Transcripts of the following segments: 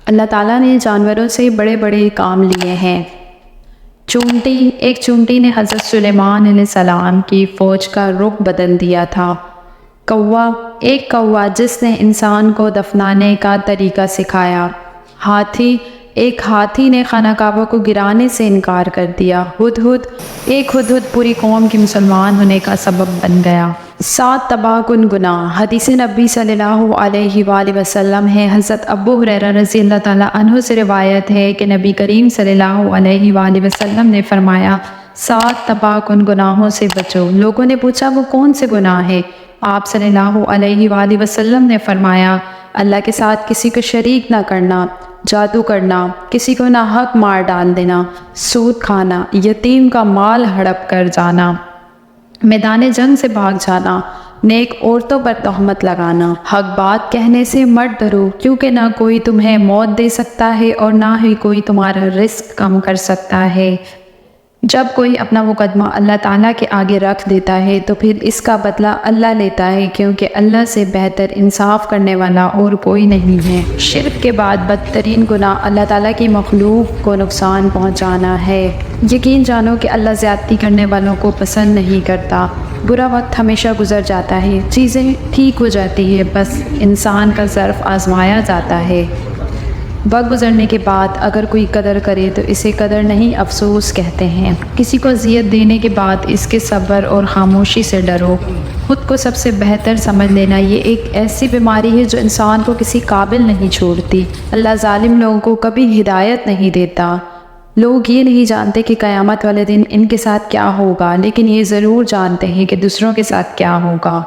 اللہ تعالیٰ نے جانوروں سے بڑے بڑے کام لیے ہیں۔ ایک چونٹی نے حضرت سلیمان علیہ السلام کی فوج کا رخ بدل دیا تھا۔ ایک کوا جس نے انسان کو دفنانے کا طریقہ سکھایا۔ ایک ہاتھی نے خانہ کعبہ کو گرانے سے انکار کر دیا۔ ایک ہدہد پوری قوم کے مسلمان ہونے کا سبب بن گیا۔ 7 تباہ کن گناہ۔ حدیث نبی صلی اللہ علیہ وآلہ وسلم ہے، حضرت ابو ہریرہ رضی اللہ تعالیٰ عنہ سے روایت ہے کہ نبی کریم صلی اللہ علیہ وآلہ وسلم نے فرمایا 7 تباہ کن گناہوں سے بچو۔ لوگوں نے پوچھا وہ کون سے گناہ ہیں؟ آپ صلی اللہ علیہ وآلہ وسلم نے فرمایا اللہ کے ساتھ کسی کو شریک نہ کرنا، جادو کرنا، کسی کو ناحق مار ڈال دینا، سود کھانا، یتیم کا مال ہڑپ کر جانا، میدان جنگ سے بھاگ جانا، نیک عورتوں پر تہمت لگانا، حق بات کہنے سے مت ڈرو کیونکہ نہ کوئی تمہیں موت دے سکتا ہے اور نہ ہی کوئی تمہارا رزق کم کر سکتا ہے۔ جب کوئی اپنا مقدمہ اللہ تعالیٰ کے آگے رکھ دیتا ہے تو پھر اس کا بدلہ اللہ لیتا ہے، کیونکہ اللہ سے بہتر انصاف کرنے والا اور کوئی نہیں ہے۔ شرک کے بعد بدترین گناہ اللہ تعالیٰ کی مخلوق کو نقصان پہنچانا ہے۔ یقین جانو کہ اللہ زیادتی کرنے والوں کو پسند نہیں کرتا۔ برا وقت ہمیشہ گزر جاتا ہے، چیزیں ٹھیک ہو جاتی ہے، بس انسان کا ظرف آزمایا جاتا ہے۔ وقت گزرنے کے بعد اگر کوئی قدر کرے تو اسے قدر نہیں افسوس کہتے ہیں۔ کسی کو اذیت دینے کے بعد اس کے صبر اور خاموشی سے ڈرو۔ خود کو سب سے بہتر سمجھ لینا یہ ایک ایسی بیماری ہے جو انسان کو کسی قابل نہیں چھوڑتی۔ اللہ ظالم لوگوں کو کبھی ہدایت نہیں دیتا۔ لوگ یہ نہیں جانتے کہ قیامت والے دن ان کے ساتھ کیا ہوگا، لیکن یہ ضرور جانتے ہیں کہ دوسروں کے ساتھ کیا ہوگا۔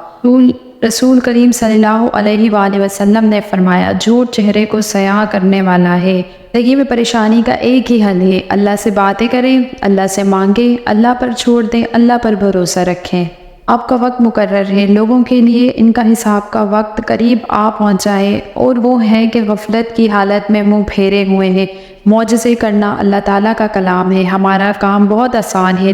رسول کریم صلی اللہ علیہ وآلہ وسلم نے فرمایا جھوٹ چہرے کو سیاہ کرنے والا ہے۔ زندگی میں پریشانی کا ایک ہی حل ہے، اللہ سے باتیں کریں، اللہ سے مانگیں، اللہ پر چھوڑ دیں، اللہ پر بھروسہ رکھیں۔ آپ کا وقت مقرر ہے، لوگوں کے لیے ان کا حساب کا وقت قریب آ پہنچا ہے، اور وہ ہے کہ غفلت کی حالت میں منہ پھیرے ہوئے ہیں۔ معجزے کرنا اللہ تعالیٰ کا کلام ہے، ہمارا کام بہت آسان ہے۔